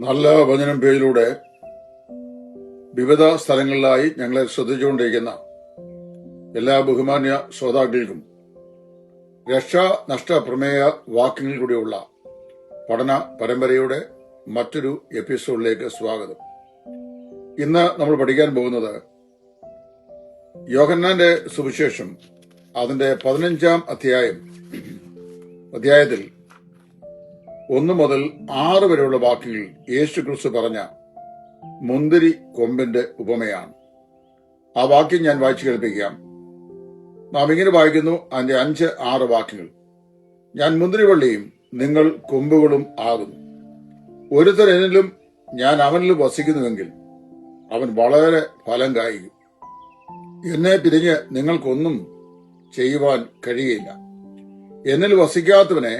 നല്ല വചനം പേജിലൂടെ വിവിധ സ്ഥലങ്ങളിലായി ഞങ്ങളെ ശ്രദ്ധിച്ചുകൊണ്ടിരിക്കുന്ന എല്ലാ ബഹുമാന്യ ശ്രോതാക്കൾക്കും രക്ഷാ നഷ്ട പ്രമേയ വാക്യങ്ങളിൽ കൂടിയുള്ള പഠന പരമ്പരയുടെ മറ്റൊരു എപ്പിസോഡിലേക്ക് സ്വാഗതം. ഇന്ന് നമ്മൾ പഠിക്കാൻ പോകുന്നത് യോഹന്നാന്റെ സുവിശേഷം അതിന്റെ 15-ാം അധ്യായത്തിൽ 1 മുതൽ 6 വരെയുള്ള വാക്യങ്ങളിൽ യേശു ക്രിസ്തു പറഞ്ഞ മുന്തിരി കൊമ്പിന്റെ ഉപമയാണ്. ആ വാക്യം ഞാൻ വായിച്ചു കേൾപ്പിക്കാം. നാം ഇങ്ങനെ വായിക്കുന്നു, അതിന്റെ 5-6 വാക്യങ്ങൾ. ഞാൻ മുന്തിരിവള്ളിയും നിങ്ങൾ കൊമ്പുകളും ആകുന്നു. ഒരുത്തൻ എന്നിലും ഞാൻ അവനിലും വസിക്കുന്നുവെങ്കിൽ അവൻ വളരെ ഫലം കായ്ക്കും. എന്നെ പിരിഞ്ഞ് നിങ്ങൾക്കൊന്നും ചെയ്യുവാൻ കഴിയില്ല. എന്നിൽ വസിക്കാത്തവനെ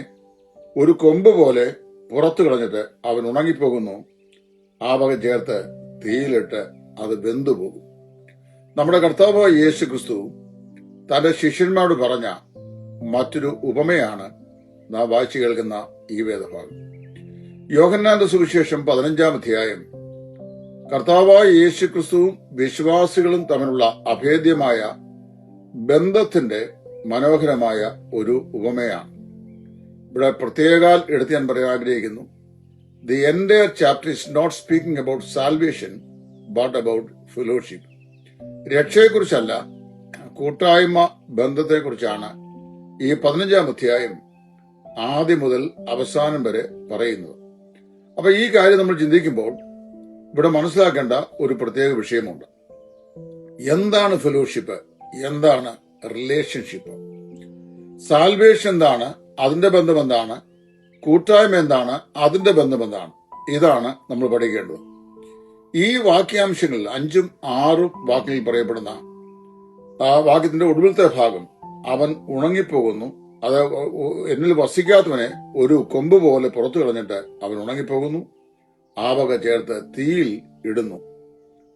ഒരു കൊമ്പ് പോലെ പുറത്തു കളഞ്ഞിട്ട് അവൻ ഉണങ്ങിപ്പോകുന്നു. ആ വക ചേർത്ത് തീയിലിട്ട് അത് വെന്തുപോകും. നമ്മുടെ കർത്താവായ യേശു ക്രിസ്തു തന്റെ ശിഷ്യന്മാരോട് പറഞ്ഞ മറ്റൊരു ഉപമയാണ് നാം വായിച്ചു കേൾക്കുന്ന ഈ വേദഭാഗം. യോഹന്നാന്റെ സുവിശേഷം 15-ാം അധ്യായം കർത്താവായ യേശു ക്രിസ്തുവും വിശ്വാസികളും തമ്മിലുള്ള അഭേദ്യമായ ബന്ധത്തിന്റെ മനോഹരമായ ഒരു ഉപമയാണ്. ഇവിടെ പ്രത്യേകാൽ എടുത്ത് ഞാൻ പറയാൻ ആഗ്രഹിക്കുന്നു. The entire chapter is not speaking about salvation but about fellowship. രക്ഷയെക്കുറിച്ചല്ല, കൂട്ടായ്മ ബന്ധത്തെക്കുറിച്ചാണ് ഈ 15-ാം അധ്യായം ആദ്യം മുതൽ അവസാനം വരെ പറയുന്നത്. അപ്പൊ ഈ കാര്യം നമ്മൾ ചിന്തിക്കുമ്പോൾ ഇവിടെ മനസ്സിലാക്കേണ്ട ഒരു പ്രത്യേക വിഷയമുണ്ട്. എന്താണ് ഫെലോഷിപ്പ്? എന്താണ് റിലേഷൻഷിപ്പ്? സാൽവേഷൻ എന്താണ്? അതിന്റെ ബന്ധം എന്താണ്? കൂട്ടായ്മ എന്താണ്? അതിന്റെ ബന്ധം എന്താണ്? ഇതാണ് നമ്മൾ പഠിക്കേണ്ടത്. ഈ വാക്യാംശങ്ങളിൽ 5ഉം 6ഉം വാക്യങ്ങളിൽ പറയപ്പെടുന്ന ആ വാക്യത്തിന്റെ ഒടുവിലത്തെ ഭാഗം, അവൻ ഉണങ്ങിപ്പോകുന്നു, അത് എന്നിൽ വസിക്കാത്തവനെ ഒരു കൊമ്പ് പോലെ പുറത്തു കളഞ്ഞിട്ട് അവൻ ഉണങ്ങിപ്പോകുന്നു, ആ വക ചേർത്ത് തീയിൽ ഇടുന്നു,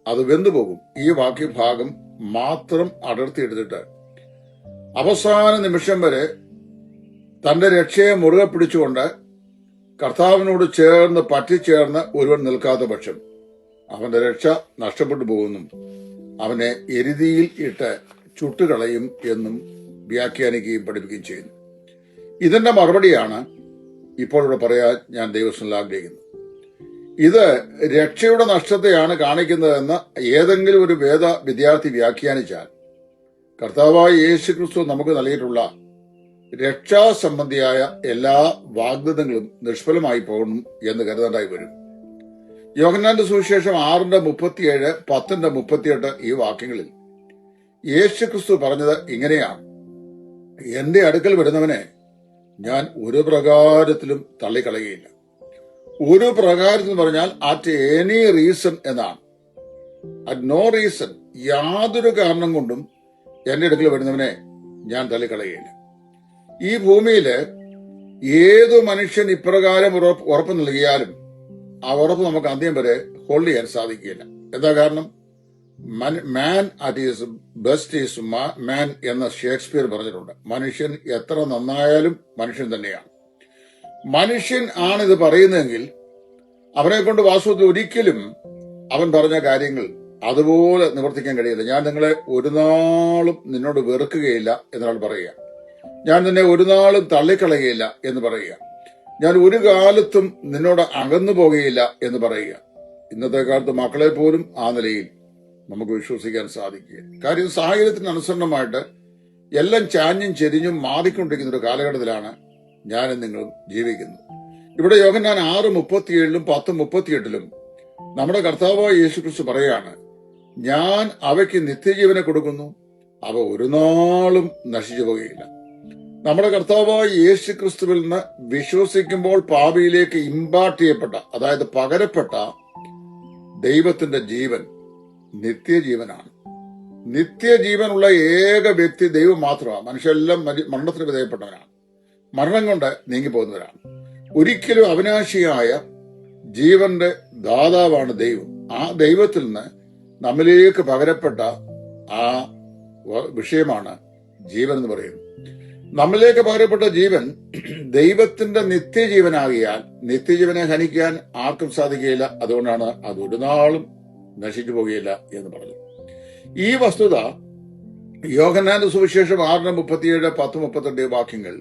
അത് വെന്തുപോകും. ഈ വാക്യഭാഗം മാത്രം അടർത്തിയെടുത്തിട്ട് അവസാന നിമിഷം വരെ തന്റെ രക്ഷയെ മുറുകെ പിടിച്ചുകൊണ്ട് കർത്താവിനോട് ചേർന്ന് പറ്റിച്ചേർന്ന് ഒരുവൻ നിൽക്കാത്ത പക്ഷം അവന്റെ രക്ഷ നഷ്ടപ്പെട്ടു പോകുന്നു, അവനെ എരുതിയിൽ ഇട്ട് ചുട്ടുകളയും എന്നും വ്യാഖ്യാനിക്കുകയും പഠിപ്പിക്കുകയും ചെയ്യുന്നു. ഇതിന്റെ മറുപടിയാണ് ഇപ്പോൾ ഇവിടെ പറയാൻ ഞാൻ ദൈവത്തിൽ ആഗ്രഹിക്കുന്നത്. ഇത് രക്ഷയുടെ നഷ്ടത്തെയാണ് കാണിക്കുന്നതെന്ന് ഏതെങ്കിലും ഒരു വേദ വിദ്യാർത്ഥി വ്യാഖ്യാനിച്ചാൽ കർത്താവായ യേശു ക്രിസ്തു നമുക്ക് നൽകിയിട്ടുള്ള രക്ഷാസംബന്ധിയായ എല്ലാ വാഗ്ദത്തങ്ങളും നിഷ്ഫലമായി പോകണം എന്ന് കരുതേണ്ടായി വരും. യോഹന്നാന്റെ സുവിശേഷം 6:37, 10:38 ഈ വാക്യങ്ങളിൽ യേശു ക്രിസ്തു പറഞ്ഞത് ഇങ്ങനെയാണ്: എന്റെ അടുക്കൽ വരുന്നവനെ ഞാൻ ഒരു പ്രകാരത്തിലും തള്ളിക്കളയുകയില്ല. ഒരു പ്രകാരത്തിൽ പറഞ്ഞാൽ അറ്റ് എനി റീസൺ എന്നാണ്. അറ്റ് നോ റീസൺ, യാതൊരു കാരണം കൊണ്ടും എന്റെ അടുക്കൽ വരുന്നവനെ ഞാൻ തള്ളിക്കളയുകയില്ല. ഈ ഭൂമിയില് ഏതു മനുഷ്യൻ ഇപ്രകാരം ഉറപ്പ് നൽകിയാലും ആ ഉറപ്പ് നമുക്ക് അന്ത്യം വരെ ഹോൾഡ് ചെയ്യാൻ സാധിക്കില്ല. എന്താ കാരണം? മാൻ അറ്റ് ഈസ് ബെസ്റ്റ് ഈസ് മാൻ എന്ന് ഷേക്സ്പിയർ പറഞ്ഞിട്ടുണ്ട്. മനുഷ്യൻ എത്ര നന്നായാലും മനുഷ്യൻ തന്നെയാണ്. മനുഷ്യൻ ആണിത് പറയുന്നതെങ്കിൽ അവനെ കൊണ്ട് വാസ്തവത്തിൽ ഒരിക്കലും അവൻ പറഞ്ഞ കാര്യങ്ങൾ അതുപോലെ നിവർത്തിക്കാൻ കഴിയില്ല. ഞാൻ നിങ്ങളെ ഒരു നാളും നിന്നോട് വെറുക്കുകയില്ല എന്നൊരാൾ പറയുക, ഞാൻ നിന്നെ ഒരു നാളും തള്ളിക്കളയുകയില്ല എന്ന് പറയുക, ഞാൻ ഒരു കാലത്തും നിന്നോട് അകന്നു പോകുകയില്ല എന്ന് പറയുക. ഇന്നത്തെ കാലത്ത് മക്കളെ പോലും ആ നിലയിൽ നമുക്ക് വിശ്വസിക്കാൻ സാധിക്കുക. കാര്യം സാഹചര്യത്തിന് അനുസരണമായിട്ട് എല്ലാം ചാഞ്ഞും ചെരിഞ്ഞും മാറിക്കൊണ്ടിരിക്കുന്ന ഒരു കാലഘട്ടത്തിലാണ് ഞാനും നിങ്ങളും ജീവിക്കുന്നത്. ഇവിടെ യോഹന്നാൻ 6:37 10:38 നമ്മുടെ കർത്താവായ യേശു ക്രിസ്തു പറയാണ്, ഞാൻ അവയ്ക്ക് നിത്യജീവനെ കൊടുക്കുന്നു, അവ ഒരു നാളും നശിച്ചു പോകുകയില്ല. നമ്മുടെ കർത്താവായ യേശു ക്രിസ്തുവിൽ നിന്ന് വിശ്വസിക്കുമ്പോൾ പാപിയിലേക്ക് ഇമ്പാർട്ട് ചെയ്യപ്പെട്ട, അതായത് പകരപ്പെട്ട ദൈവത്തിന്റെ ജീവൻ നിത്യജീവനാണ്. നിത്യജീവനുള്ള ഏക വ്യക്തി ദൈവം മാത്രമാണ്. മനുഷ്യരെല്ലാം മരണത്തിന് വിധേയപ്പെട്ടവനാണ്, മരണം കൊണ്ട് നീങ്ങിപ്പോകുന്നവരാണ്. ഒരിക്കലും അവിനാശിയായ ജീവന്റെ ദാതാവാണ് ദൈവം. ആ ദൈവത്തിൽ നിന്ന് നമ്മിലേക്ക് പകരപ്പെട്ട ആ വിഷയമാണ് ജീവൻ എന്ന് പറയുന്നത്. നമ്മിലേക്ക് പകരപ്പെട്ട ജീവൻ ദൈവത്തിന്റെ നിത്യജീവനാകിയാൽ നിത്യജീവനെ ഹനിക്കാൻ ആർക്കും സാധിക്കുകയില്ല. അതുകൊണ്ടാണ് അത് ഒരു നാളും നശിച്ചു പോകുകയില്ല എന്ന് പറഞ്ഞു. ഈ വസ്തുത യോഹന്നാന്റെ സുവിശേഷം 6:37, 10:32 വാക്യങ്ങൾ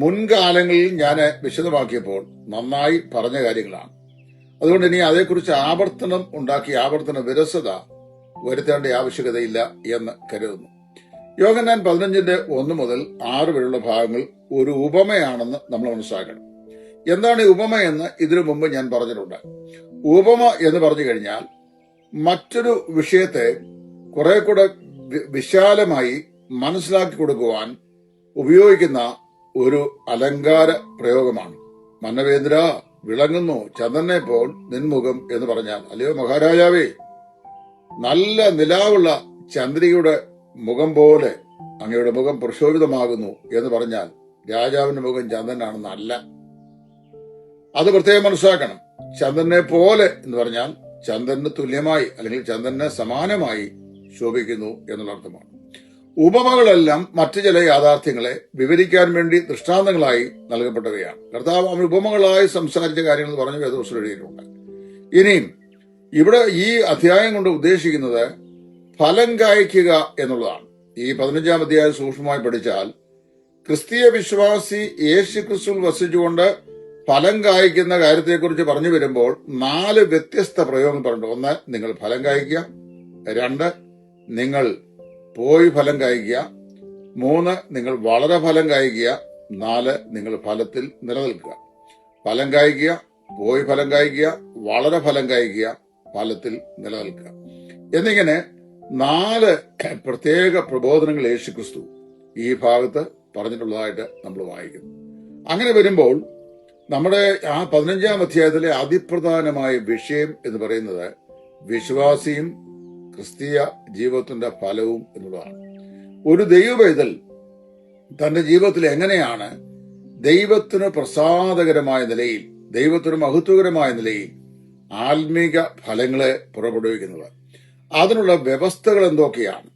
മുൻകാലങ്ങളിൽ ഞാൻ വിശദമാക്കിയപ്പോൾ നന്നായി പറഞ്ഞ കാര്യങ്ങളാണ്. അതുകൊണ്ട് ഇനി അതേക്കുറിച്ച് ആവർത്തന വിരസത വരുത്തേണ്ട ആവശ്യകതയില്ല എന്ന് കരുതുന്നു. യോഹന്നാൻ 15:1 മുതൽ 6 വരെയുള്ള ഭാഗങ്ങൾ ഒരു ഉപമയാണെന്ന് നമ്മൾ മനസ്സിലാക്കണം. എന്താണ് ഈ ഉപമ എന്ന് ഇതിനു മുമ്പ് ഞാൻ പറഞ്ഞിട്ടുണ്ട്. ഉപമ എന്ന് പറഞ്ഞു കഴിഞ്ഞാൽ മറ്റൊരു വിഷയത്തെ കുറെ കൂടെ വിശാലമായി മനസ്സിലാക്കി കൊടുക്കുവാൻ ഉപയോഗിക്കുന്ന ഒരു അലങ്കാര പ്രയോഗമാണ്. മന്നവേന്ദ്ര വിളങ്ങുന്നു ചന്ദ്രനെ പോൽ നിൻമുഖം എന്ന് പറഞ്ഞാൽ, അല്ലയോ മഹാരാജാവേ, നല്ല നിലാവുള്ള ചന്ദ്രികയുടെ മുഖം പോലെ അങ്ങയുടെ മുഖം പ്രശോഭിതമാകുന്നു എന്ന് പറഞ്ഞാൽ രാജാവിന്റെ മുഖം ചന്ദ്രനാണെന്നല്ല. അത് പ്രത്യേകം മനസ്സിലാക്കണം. ചന്ദ്രനെ പോലെ എന്ന് പറഞ്ഞാൽ ചന്ദ്രന് തുല്യമായി അല്ലെങ്കിൽ ചന്ദ്രന് സമാനമായി ശോഭിക്കുന്നു എന്നുള്ള അർത്ഥമാണ്. ഉപമകളെല്ലാം മറ്റു ചില യാഥാർത്ഥ്യങ്ങളെ വിവരിക്കാൻ വേണ്ടി ദൃഷ്ടാന്തങ്ങളായി നൽകപ്പെട്ടവയാണ്. കർത്താവ് അവൻ ഉപമകളായി സംസാരിച്ച കാര്യങ്ങൾ പറഞ്ഞു വേദപുസ്തകത്തിൽ എഴുതിയിട്ടുണ്ട്. ഇനിയും ഇവിടെ ഈ അധ്യായം കൊണ്ട് ഉദ്ദേശിക്കുന്നത് ഫലം കായ്ക്കുക എന്നുള്ളതാണ്. ഈ 15-ാം അധ്യായം സൂക്ഷ്മമായി പഠിച്ചാൽ ക്രിസ്തീയ വിശ്വാസി യേശു ക്രിസ്തുവിൽ വസിച്ചുകൊണ്ട് ഫലം കായ്ക്കുന്ന കാര്യത്തെക്കുറിച്ച് പറഞ്ഞു വരുമ്പോൾ 4 വ്യത്യസ്ത പ്രയോഗങ്ങൾ പറഞ്ഞിട്ടുണ്ട്. 1, നിങ്ങൾ ഫലം കായ്ക്കുക. 2, നിങ്ങൾ പോയി ഫലം കായ്ക്കുക. 3, നിങ്ങൾ വളരെ ഫലം കായ്ക്കുക. 4, നിങ്ങൾ ഫലത്തിൽ നിലനിൽക്കുക. ഫലം കായ്ക്കുക, പോയി ഫലം കായ്ക്കുക, വളരെ ഫലം കായ്ക്കുക, ഫലത്തിൽ നിലനിൽക്കുക എന്നിങ്ങനെ 4 പ്രത്യേക പ്രബോധനങ്ങൾ യേശുക്രിസ്തു ഈ ഭാഗത്ത് പറഞ്ഞിട്ടുള്ളതായിട്ട് നമ്മൾ വായിക്കുന്നു. അങ്ങനെ വരുമ്പോൾ നമ്മുടെ ആ 15-ാം അധ്യായത്തിലെ അതിപ്രധാനമായ വിഷയം എന്ന് പറയുന്നത് വിശ്വാസിയും ക്രിസ്തീയ ജീവിതത്തിന്റെ ഫലവും എന്നുള്ളതാണ്. ഒരു ദൈവപൈതൽ തന്റെ ജീവിതത്തിൽ എങ്ങനെയാണ് ദൈവത്തിന് പ്രസാദകരമായ നിലയിൽ, ദൈവത്തിന് മഹത്വകരമായ നിലയിൽ ആത്മീക ഫലങ്ങളെ പുറപ്പെടുവിക്കുന്നത്, അതിനുള്ള വ്യവസ്ഥകൾ എന്തൊക്കെയാണ്,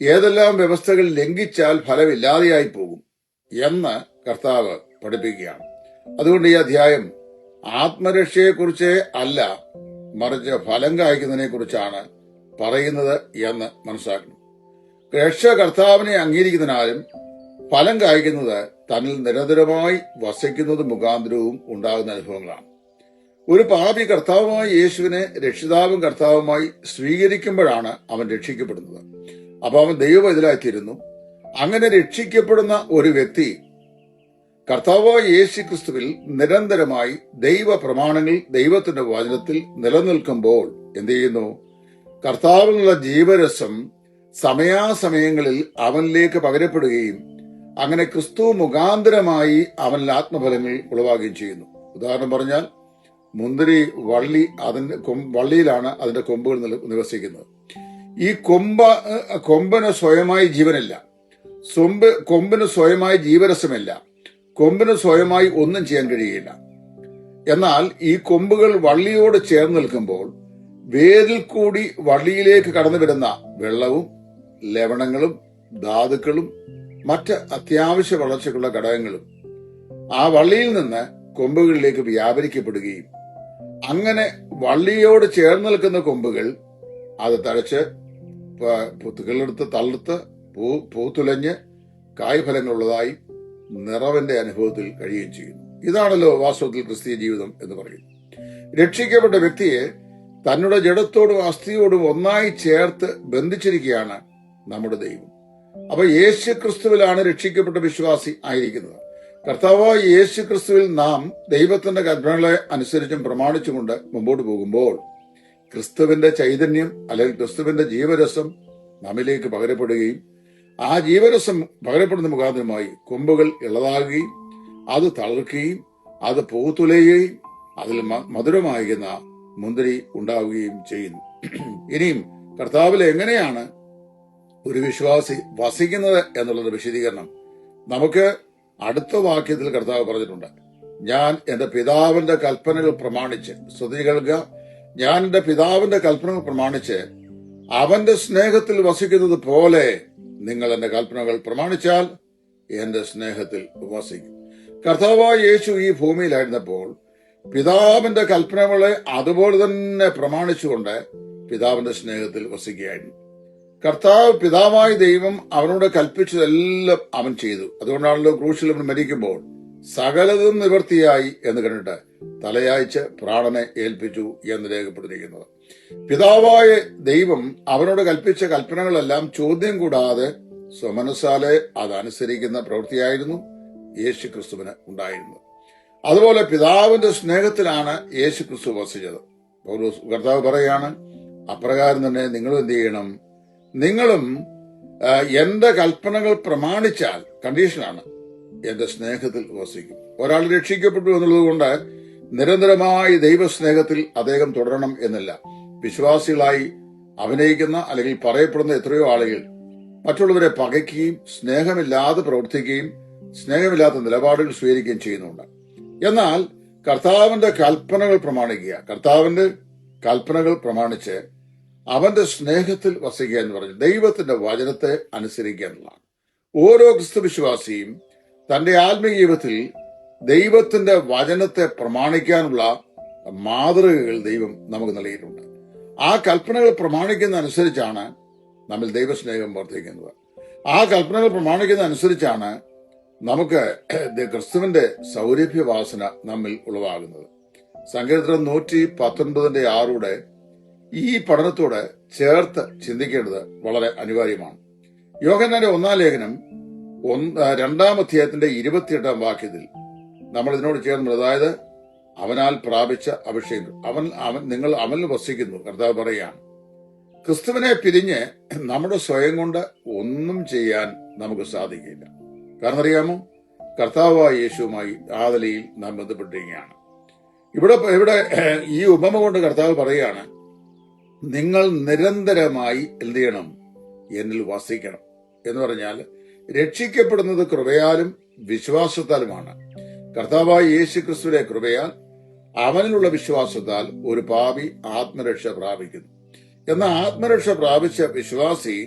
ഏതെല്ലാം വ്യവസ്ഥകൾ ലംഘിച്ചാൽ ഫലമില്ലാതെയായി പോകും എന്ന് കർത്താവ് പഠിപ്പിക്കുകയാണ്. അതുകൊണ്ട് ഈ അധ്യായം ആത്മരക്ഷയെക്കുറിച്ച് അല്ല, മറിച്ച് ഫലം കായ്ക്കുന്നതിനെ കുറിച്ചാണ് പറയുന്നത് എന്ന് മനസ്സിലാക്കണം. രക്ഷ കർത്താവിനെ അംഗീകരിക്കുന്നതിനാലും ഫലം കായ്ക്കുന്നത് തന്നിൽ നിരന്തരമായി വസിക്കുന്നത് മുഖാന്തരവും ഉണ്ടാകുന്ന അനുഭവങ്ങളാണ്. ഒരു പാപി കർത്താവുമായി യേശുവിനെ രക്ഷിതാവും കർത്താവുമായി സ്വീകരിക്കുമ്പോഴാണ് അവൻ രക്ഷിക്കപ്പെടുന്നത്. അപ്പൊ അവൻ ദൈവപൈതലായിത്തീരുന്നു. അങ്ങനെ രക്ഷിക്കപ്പെടുന്ന ഒരു വ്യക്തി കർത്താവായ യേശു ക്രിസ്തുവിൽ നിരന്തരമായി ദൈവ പ്രമാണങ്ങൾ, ദൈവത്തിന്റെ വചനത്തിൽ നിലനിൽക്കുമ്പോൾ എന്ത് ചെയ്യുന്നു? കർത്താവിനുള്ള ജീവരസം സമയാസമയങ്ങളിൽ അവനിലേക്ക് പകരപ്പെടുകയും അങ്ങനെ ക്രിസ്തു മുഖാന്തരമായി അവനിൽ ആത്മഫലങ്ങൾ ഉളവാകുകയും ചെയ്യുന്നു. ഉദാഹരണം പറഞ്ഞാൽ മുന്തിരി വള്ളി, അതിന്റെ വള്ളിയിലാണ് അതിന്റെ കൊമ്പുകൾ നിവസിക്കുന്നത്. ഈ കൊമ്പിന് സ്വയമായി ജീവനില്ല, കൊമ്പിന് സ്വയമായി ജീവരസമില്ല, കൊമ്പിന് സ്വയമായി ഒന്നും ചെയ്യാൻ കഴിയില്ല. എന്നാൽ ഈ കൊമ്പുകൾ വള്ളിയോട് ചേർന്ന് നിൽക്കുമ്പോൾ വേരിൽ കൂടി വള്ളിയിലേക്ക് കടന്നു വരുന്ന വെള്ളവും ലവണങ്ങളും ധാതുക്കളും മറ്റ് അത്യാവശ്യ വളർച്ചയ്ക്കുള്ള ഘടകങ്ങളും ആ വള്ളിയിൽ നിന്ന് കൊമ്പുകളിലേക്ക് വ്യാപരിക്കപ്പെടുകയും അങ്ങനെ വള്ളിയോട് ചേർന്ന് നിൽക്കുന്ന കൊമ്പുകൾ അത് തഴച്ച് തുകളെടുത്ത് തളിർത്ത് പൂത്തുലഞ്ഞ് കായ്ഫലങ്ങളുള്ളതായി നിറവിന്റെ അനുഭവത്തിൽ കഴിയുകയും ചെയ്യുന്നു. ഇതാണല്ലോ വാസ്തവത്തിൽ ക്രിസ്തീയ ജീവിതം എന്ന് പറയുന്നത്. രക്ഷിക്കപ്പെട്ട വ്യക്തിയെ തന്നുടെ ജഡത്തോടും അസ്ഥിയോടും ഒന്നായി ചേർത്ത് ബന്ധിച്ചിരിക്കുകയാണ് നമ്മുടെ ദൈവം. അപ്പൊ യേശു ക്രിസ്തുവിലാണ് രക്ഷിക്കപ്പെട്ട വിശ്വാസി ആയിരിക്കുന്നത്. കർത്താവായ യേശു ക്രിസ്തുവിൽ നാം ദൈവത്തിന്റെ കൽപ്പനകളെ അനുസരിച്ചും പ്രമാണിച്ചുകൊണ്ട് മുമ്പോട്ട് പോകുമ്പോൾ ക്രിസ്തുവിന്റെ ചൈതന്യം അല്ലെങ്കിൽ ക്രിസ്തുവിന്റെ ജീവരസം നമ്മിലേക്ക് പകരപ്പെടുകയും ആ ജീവരസം പകരപ്പെടുന്ന മുഖാന്തരമായി കൊമ്പുകൾ ഇളതാകുകയും അത് തളർക്കുകയും അത് പൂത്തുലയുകയും അതിൽ മധുരമാകുന്ന മുന്തിരി ഉണ്ടാവുകയും ചെയ്യുന്നു. ഇനിയും കർത്താവിൽ എങ്ങനെയാണ് ഒരു വിശ്വാസി വസിക്കുന്നത് എന്നുള്ളത് വിശദീകരണം നമുക്ക് അടുത്ത വാക്യത്തിൽ കർത്താവ് പറഞ്ഞിട്ടുണ്ട്. ഞാൻ എന്റെ പിതാവിന്റെ കൽപ്പനകൾ പ്രമാണിച്ച്, ശ്രുതി കേൾക്കുക, ഞാൻ എന്റെ പിതാവിന്റെ കൽപ്പനകൾ പ്രമാണിച്ച് അവന്റെ സ്നേഹത്തിൽ വസിക്കുന്നത് പോലെ നിങ്ങൾ എന്റെ കൽപ്പനകൾ പ്രമാണിച്ചാൽ എന്റെ സ്നേഹത്തിൽ വസിക്കും. കർത്താവായ യേശു ഈ ഭൂമിയിലായിരുന്നപ്പോൾ പിതാവിന്റെ കൽപ്പനകളെ അതുപോലെ തന്നെ പ്രമാണിച്ചുകൊണ്ട് പിതാവിന്റെ സ്നേഹത്തിൽ വസിക്കുകയായിരുന്നു. കർത്താവ് പിതാവായ ദൈവം അവനോട് കൽപ്പിച്ചതെല്ലാം അവൻ ചെയ്തു. അതുകൊണ്ടാണല്ലോ ക്രൂശിൽ അവൻ മരിക്കുമ്പോൾ സകലതും നിവൃത്തിയായി എന്ന് കണ്ടിട്ട് തലയായ്ച്ച് പ്രാണനെ ഏൽപ്പിച്ചു എന്ന് രേഖപ്പെടുത്തിയിരിക്കുന്നത്. പിതാവായ ദൈവം അവനോട് കൽപ്പിച്ച കൽപ്പനകളെല്ലാം ചോദ്യം കൂടാതെ സ്വമനസാലെ അതനുസരിക്കുന്ന പ്രവൃത്തിയായിരുന്നു യേശു ക്രിസ്തുവിന് ഉണ്ടായിരുന്നത്. അതുപോലെ പിതാവിന്റെ സ്നേഹത്തിലാണ് യേശു ക്രിസ്തു വസിച്ചത്. പൗലോസ് കർത്താവ് പറയാണ്, അപ്രകാരം തന്നെ നിങ്ങളും എന്ത് ചെയ്യണം, നിങ്ങളും എന്റെ കൽപ്പനകൾ പ്രമാണിച്ചാൽ, കണ്ടീഷനാണ്, എന്റെ സ്നേഹത്തിൽ വസിക്കും. ഒരാൾ രക്ഷിക്കപ്പെട്ടു എന്നുള്ളത് കൊണ്ട് നിരന്തരമായി ദൈവസ്നേഹത്തിൽ അദ്ദേഹം തുടരണം എന്നില്ല. വിശ്വാസികളായി അഭിനയിക്കുന്ന അല്ലെങ്കിൽ പറയപ്പെടുന്ന എത്രയോ ആളുകൾ മറ്റുള്ളവരെ പകയ്ക്കുകയും സ്നേഹമില്ലാതെ പ്രവർത്തിക്കുകയും സ്നേഹമില്ലാത്ത നിലപാടുകൾ സ്വീകരിക്കുകയും ചെയ്യുന്നുണ്ട്. എന്നാൽ കർത്താവിന്റെ കൽപ്പനകൾ പ്രമാണിക്കുക, കർത്താവിന്റെ കൽപ്പനകൾ പ്രമാണിച്ച് അവന്റെ സ്നേഹത്തിൽ വസിക്കുക എന്ന് പറഞ്ഞു ദൈവത്തിന്റെ വചനത്തെ അനുസരിക്കുക എന്നുള്ളതാണ്. ഓരോ ക്രിസ്തു വിശ്വാസിയും തന്റെ ആത്മീയ ജീവിതത്തിൽ ദൈവത്തിന്റെ വചനത്തെ പ്രമാണിക്കാനുള്ള മാതൃകകൾ ദൈവം നമുക്ക് നൽകിയിട്ടുണ്ട്. ആ കൽപ്പനകൾ പ്രമാണിക്കുന്ന അനുസരിച്ചാണ് നമ്മിൽ ദൈവസ്നേഹം വർദ്ധിക്കുന്നത്. ആ കൽപ്പനകൾ പ്രമാണിക്കുന്ന അനുസരിച്ചാണ് നമുക്ക് ക്രിസ്തുവിന്റെ സൗരഭ്യവാസന നമ്മിൽ ഉളവാകുന്നത്. സങ്കീർത്തനം 119:6 ഈ പഠനത്തോട് ചേർത്ത് ചിന്തിക്കേണ്ടത് വളരെ അനിവാര്യമാണ്. യോഹന്നാന്റെ 1-ാം ലേഖനം 2-ാം അധ്യായത്തിന്റെ 28-ാം വാക്യത്തിൽ നമ്മൾ ഇതിനോട് ചേർന്നത്, അതായത് അവനാൽ പ്രാപിച്ച അഭിഷേകം, നിങ്ങൾ അവനിൽ വസിക്കുന്നു. കർത്താവ് പറയുകയാണ്, ക്രിസ്തുവിനെ പിരിഞ്ഞ് നമ്മുടെ സ്വയം കൊണ്ട് ഒന്നും ചെയ്യാൻ നമുക്ക് സാധിക്കില്ല. കാരണം അറിയാമോ, കർത്താവായ യേശുവുമായി ആ നിലയിൽ നാം ബന്ധപ്പെട്ടിരിക്കുകയാണ്. ഇവിടെ ഈ ഉപമ കൊണ്ട് കർത്താവ് പറയുകയാണ്, നിങ്ങൾ നിരന്തരമായി എന്ത് ചെയ്യണം, എന്നിൽ വസിക്കണം. എന്ന് പറഞ്ഞാൽ രക്ഷിക്കപ്പെടുന്നത് കൃപയാലും വിശ്വാസത്താലുമാണ്. കർത്താവായ യേശു ക്രിസ്തുവിന്റെ കൃപയാൽ അവനിലുള്ള വിശ്വാസത്താൽ ഒരു പാപി ആത്മരക്ഷ പ്രാപിക്കുന്നു. എന്നാൽ ആത്മരക്ഷ പ്രാപിച്ച വിശ്വാസി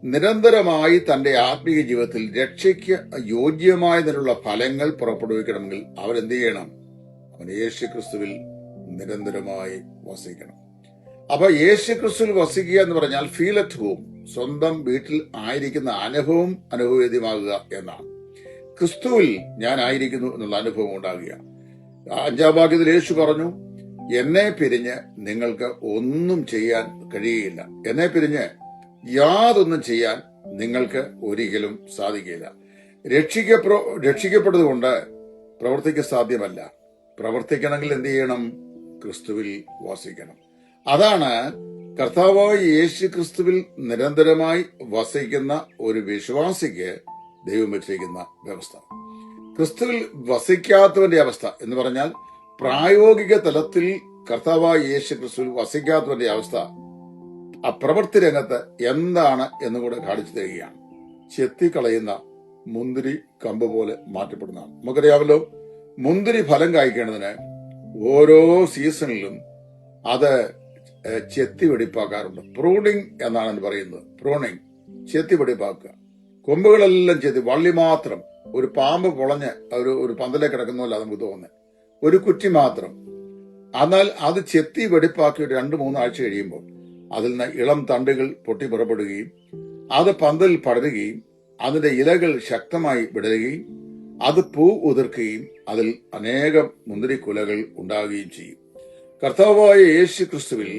നിരന്തരമായി തന്റെ ആത്മീയ ജീവിതത്തിൽ രക്ഷയ്ക്ക് യോഗ്യമായതിനുള്ള ഫലങ്ങൾ പുറപ്പെടുവിക്കണമെങ്കിൽ അവരെന്ത് ചെയ്യണം, അവൻ യേശു ക്രിസ്തുവിൽ നിരന്തരമായി വസിക്കണം. അപ്പൊ യേശു ക്രിസ്തുവിൽ വസിക്കുക എന്ന് പറഞ്ഞാൽ ഫീൽ അറ്റ് ഹോം, സ്വന്തം വീട്ടിൽ ആയിരിക്കുന്ന അനുഭവം അനുഭവവേദ്യമാകുക എന്നാണ്. ക്രിസ്തുവിൽ ഞാൻ ആയിരിക്കുന്നു എന്നുള്ള അനുഭവം ഉണ്ടാകുക. 5-ാം വാക്യത്തിൽ യേശു പറഞ്ഞു, എന്നെ പിരിഞ്ഞ് നിങ്ങൾക്ക് ഒന്നും ചെയ്യാൻ കഴിയുകയില്ല. എന്നെ പിരിഞ്ഞ് യാതൊന്നും ചെയ്യാൻ നിങ്ങൾക്ക് ഒരിക്കലും സാധിക്കില്ല. രക്ഷിക്കപ്പെട്ടതുകൊണ്ട് പ്രവർത്തിക്കാൻ സാധ്യമല്ല. പ്രവർത്തിക്കണമെങ്കിൽ എന്ത് ചെയ്യണം, ക്രിസ്തുവിൽ വസിക്കണം. അതാണ് കർത്താവായ യേശു ക്രിസ്തുവിൽ നിരന്തരമായി വസിക്കുന്ന ഒരു വിശ്വാസിക്ക് ദൈവം വെച്ചിരിക്കുന്ന വ്യവസ്ഥ. ക്രിസ്തുവിൽ വസിക്കാത്തവന്റെ അവസ്ഥ എന്ന് പറഞ്ഞാൽ പ്രായോഗിക തലത്തിൽ കർത്താവായ യേശു ക്രിസ്തുവിൽ വസിക്കാത്തവന്റെ അവസ്ഥ ആ പ്രവൃത്തി രംഗത്ത് എന്താണ് എന്നുകൂടെ കാണിച്ചു തരികയാണ്. ചെത്തിക്കളയുന്ന മുന്തിരി കമ്പ് പോലെ മാറ്റപ്പെടുന്നതാണ്. നമുക്കറിയാമല്ലോ, മുന്തിരി ഫലം കായ്ക്കേണ്ടതിന് ഓരോ സീസണിലും അത് ചെത്തി വെടിപ്പാക്കാറുണ്ട്. പ്രൂണിങ് എന്നാണ് പറയുന്നത്. പ്രൂണിങ്, ചെത്തി വെടിപ്പാക്കുക. കൊമ്പുകളെല്ലാം ചെത്തി, വള്ളി മാത്രം, ഒരു പാമ്പ് പൊളഞ്ഞ് ഒരു പന്തലെ കിടക്കുന്നതല്ല നമുക്ക് തോന്നുന്നത്, ഒരു കുറ്റി മാത്രം. എന്നാൽ അത് ചെത്തി വെടിപ്പാക്കി 2-3 ആഴ്ച കഴിയുമ്പോൾ അതിൽ നിന്ന് ഇളം തണ്ടുകൾ പൊട്ടി പുറപ്പെടുകയും അത് പന്തലിൽ പടരുകയും അതിന്റെ ഇലകൾ ശക്തമായി വിടരുകയും അത് പൂ ഉതിർക്കുകയും അതിൽ അനേകം മുന്തിരിക്കുലകൾ ഉണ്ടാകുകയും ചെയ്യും. കർത്താവായ യേശു ക്രിസ്തുവിൽ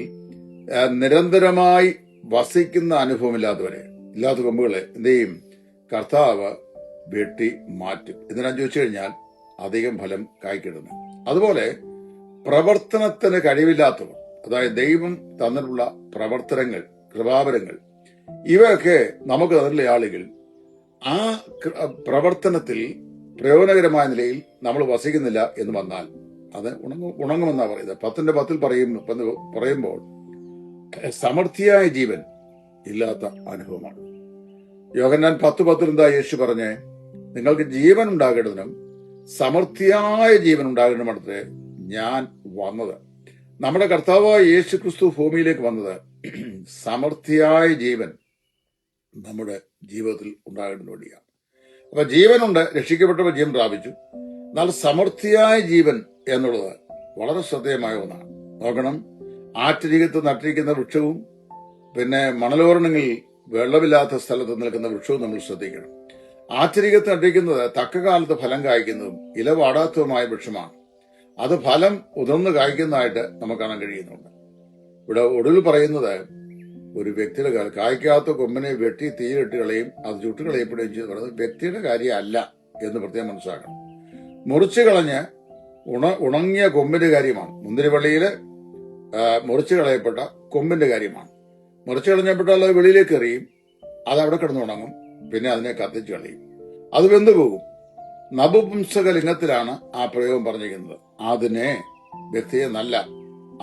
നിരന്തരമായി വസിക്കുന്ന അനുഭവമില്ലാത്തവരെ, ഇല്ലാത്ത കൊമ്പുകളെ എന്ത് ചെയ്യും, കർത്താവ് വെട്ടി മാറ്റും. എന്തിനാന്ന് ചോദിച്ചു കഴിഞ്ഞാൽ അധികം ഫലം കായ്ക്കിടുന്നു. അതുപോലെ പ്രവർത്തനത്തിന് കഴിവില്ലാത്തവർ, അതായത് ദൈവം തന്നിട്ടുള്ള പ്രവർത്തനങ്ങൾ, കൃപാവരങ്ങൾ, ഇവയൊക്കെ നമുക്ക് തന്നിട്ടുള്ള ആളുകൾ ആ പ്രവർത്തനത്തിൽ പ്രയോജനകരമായ നിലയിൽ നമ്മൾ വസിക്കുന്നില്ല എന്ന് വന്നാൽ അത് ഉണങ്ങുമെന്നാ പറയുന്നത്. 10-10 പറയുമ്പോൾ സമൃദ്ധിയായ ജീവൻ ഇല്ലാത്ത അനുഭവമാണ്. യോഹന്നാൻ 10:10 എന്താ യേശു പറഞ്ഞേ, നിങ്ങൾക്ക് ജീവൻ ഉണ്ടാകേണ്ടതിനും സമൃദ്ധിയായ ജീവൻ ഉണ്ടാകേണ്ടതിനുമാണ് ഞാൻ വന്നത്. നമ്മുടെ കർത്താവായ യേശു ക്രിസ്തു ഭൂമിയിലേക്ക് വന്നത് സമൃദ്ധിയായ ജീവൻ നമ്മുടെ ജീവിതത്തിൽ ഉണ്ടാകേണ്ടതിന് വേണ്ടിയാണ്. അപ്പൊ ജീവനുണ്ട്, രക്ഷിക്കപ്പെട്ടവർ ജീവൻ പ്രാപിച്ചു. എന്നാൽ സമൃദ്ധിയായ ജീവൻ എന്നുള്ളത് വളരെ ശ്രദ്ധേയമായ ഒന്നാണ്. നോക്കണം, ആറ്റരികത്ത് നട്ടിരിക്കുന്ന വൃക്ഷവും പിന്നെ മണലോരണങ്ങളിൽ വെള്ളമില്ലാത്ത സ്ഥലത്ത് നിൽക്കുന്ന വൃക്ഷവും നമ്മൾ ശ്രദ്ധിക്കണം. ആറ്റരികത്ത് നട്ടിരിക്കുന്നത് തക്ക കാലത്ത് ഫലം കായ്ക്കുന്നതും ഇല വാടാത്തതുമായ വൃക്ഷമാണ്. അത് ഫലം ഉതിർന്ന് കായ്ക്കുന്നതായിട്ട് നമുക്ക് കാണാൻ കഴിയുന്നുണ്ട്. ഇവിടെ ഒടുവിൽ പറയുന്നത് ഒരു വ്യക്തിയുടെ കായ്ക്കാത്ത കൊമ്പിനെ വെട്ടി തീയിലിട്ട് കളയും, അത് ചുട്ടുകളയപ്പെടുകയും ചെയ്ത് പറയുന്നത് വ്യക്തിയുടെ കാര്യമല്ല എന്ന് പ്രത്യേകം മനസ്സിലാക്കണം. മുറിച്ചു കളഞ്ഞ് ഉണങ്ങിയ കൊമ്പിന്റെ കാര്യമാണ്. മുന്തിരിവള്ളിയില് മുറിച്ചു കളയപ്പെട്ട കൊമ്പിന്റെ കാര്യമാണ്. മുറിച്ചു കളഞ്ഞപ്പെട്ടാൽ അത് വെളിയിലേക്ക് എറിയും, അത് അവിടെ കിടന്ന് ഉണങ്ങും, പിന്നെ അതിനെ കത്തിച്ചു കളയും, അത് വെന്തു പോകും. നപുംസക ലിംഗത്തിലാണ് ആ പ്രയോഗം പറഞ്ഞിരിക്കുന്നത്. അതിനെ വ്യക്തിയെ എന്നല്ല,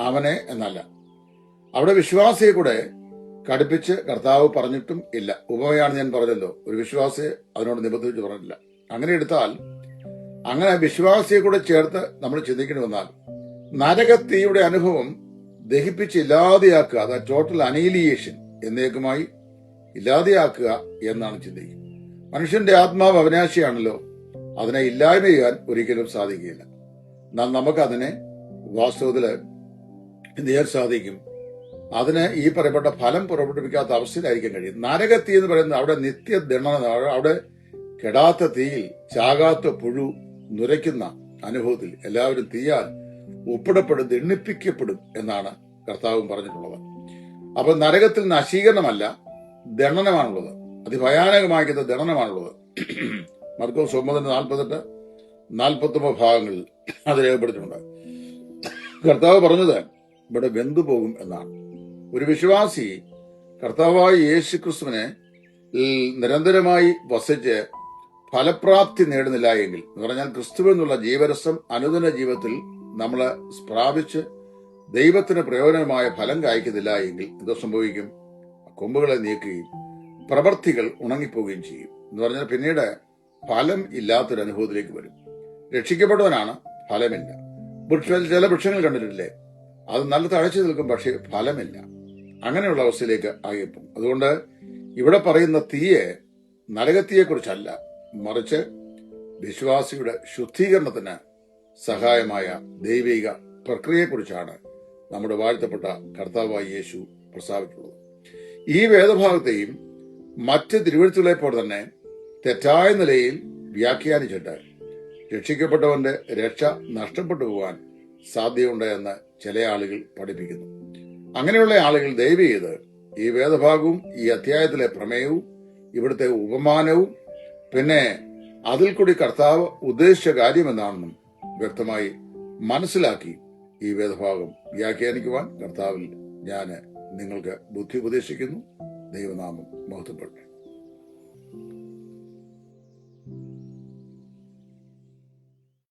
അവനെ എന്നല്ല. അവിടെ വിശ്വാസിയെ കൂടെ കടുപ്പിച്ച് കർത്താവ് പറഞ്ഞിട്ടും ഇല്ല. ഉപമയാണ് ഞാൻ പറഞ്ഞല്ലോ, ഒരു വിശ്വാസിയെ അതിനോട് നിബന്ധിച്ച് പറഞ്ഞില്ല. അങ്ങനെ എടുത്താൽ, അങ്ങനെ വിശ്വാസിയെ കൂടെ ചേർത്ത് നമ്മൾ ചിന്തിക്കണമെന്നാൽ നരകത്തീയുടെ അനുഭവം ദഹിപ്പിച്ച് ഇല്ലാതെയാക്കുക, അത് ടോട്ടൽ അനീലിയേഷൻ എന്നേക്കുമായി ഇല്ലാതെയാക്കുക എന്നാണ് ചിന്തിക്കുക. മനുഷ്യന്റെ ആത്മാവ് അവിനാശിയാണല്ലോ, അതിനെ ഇല്ലായ്മ ചെയ്യാൻ ഒരിക്കലും സാധിക്കുകയില്ല. എന്നാൽ നമുക്കതിനെ വാസ്തവത്തില് എന്ത് ചെയ്യാൻ സാധിക്കും? അതിന് ഈ പറയപ്പെട്ട ഫലം പുറപ്പെടുവിക്കാത്ത അവസ്ഥയിലായിരിക്കാൻ കഴിയും. നരകത്തീ എന്ന് പറയുന്നത് അവിടെ നിത്യദണ്ഡന, അവിടെ കെടാത്ത തീയിൽ ചാകാത്ത പുഴു നുരയ്ക്കുന്ന അനുഭവത്തിൽ എല്ലാവരും തീയാൽ ഉപ്പിടപ്പെടും, ദണ്ണിപ്പിക്കപ്പെടും എന്നാണ് കർത്താവും പറഞ്ഞിട്ടുള്ളത്. അപ്പൊ നരകത്തിൽ നശീകരണമല്ല, ദണ്ഡനമാണുള്ളത്. അതിഭയാനകമായിരിക്കുന്ന ദണ്ഡനമാണുള്ളത്. മർക്കോസ് 9:48-49 ഭാഗങ്ങളിൽ അത് രേഖപ്പെടുത്തിയിട്ടുണ്ട്. കർത്താവ് പറഞ്ഞത് ഇവിടെ വെന്തുപോകും എന്നാണ്. ഒരു വിശ്വാസി കർത്താവായ യേശുക്രിസ്തുവിനെ നിരന്തരമായി വസിച്ച് ഫലപ്രാപ്തി നേടുന്നില്ല എങ്കിൽ, എന്ന് പറഞ്ഞാൽ ക്രിസ്തുവെന്നുള്ള ജീവരസം അനുദിന ജീവിതത്തിൽ നമ്മൾ പ്രാപിച്ച് ദൈവത്തിന് പ്രയോജനമായ ഫലം കായ്ക്കുന്നില്ല എങ്കിൽ എന്ത് സംഭവിക്കും? കൊമ്പുകളെ നീക്കുകയും പ്രവൃത്തികൾ ഉണങ്ങിപ്പോവുകയും ചെയ്യും. എന്ന് പറഞ്ഞാൽ പിന്നീട് ഫലം ഇല്ലാത്തൊരു അനുഭവത്തിലേക്ക് വരും. രക്ഷിക്കപ്പെട്ടവനാണ്, ഫലമില്ല. ചില വൃക്ഷങ്ങൾ കണ്ടിട്ടില്ലേ, അത് നല്ല തഴച്ചു നിൽക്കും, പക്ഷേ ഫലമില്ല. അങ്ങനെയുള്ള അവസ്ഥയിലേക്ക് ആയിപ്പോകും. അതുകൊണ്ട് ഇവിടെ പറയുന്ന തീയെ നരകത്തീയെക്കുറിച്ചല്ല, മറിച്ച് വിശ്വാസിയുടെ ശുദ്ധീകരണത്തിന് സഹായമായ ദൈവിക പ്രക്രിയയെക്കുറിച്ചാണ് നമ്മുടെ വാഴ്ത്തപ്പെട്ട കർത്താവായ യേശു പ്രസ്താവിച്ചിട്ടുള്ളത്. ഈ വേദഭാഗത്തെയും മറ്റ് തിരുവെഴുത്തുകളെ പോലെ തന്നെ തെറ്റായ നിലയിൽ വ്യാഖ്യാനിച്ചിട്ട് രക്ഷിക്കപ്പെട്ടവന്റെ രക്ഷ നഷ്ടപ്പെട്ടു പോകാൻ സാധ്യതയുണ്ട് എന്ന് ചില ആളുകൾ പഠിപ്പിക്കുന്നു. അങ്ങനെയുള്ള ആളുകൾ ദയവ് ചെയ്ത് ഈ വേദഭാഗവും ഈ അധ്യായത്തിലെ പ്രമേയവും ഇവിടുത്തെ ഉപമാനവും പിന്നെ അതിൽ കൂടി കർത്താവ് ഉദ്ദേശിച്ച കാര്യമെന്നാണെന്നും വ്യക്തമായി മനസ്സിലാക്കി ഈ വേദഭാഗം വ്യാഖ്യാനിക്കുവാൻ കർത്താവിൽ ഞാൻ നിങ്ങൾക്ക് ബുദ്ധി ഉപദേശിക്കുന്നു. ദൈവനാമം മഹത്വപ്പെടട്ടെ.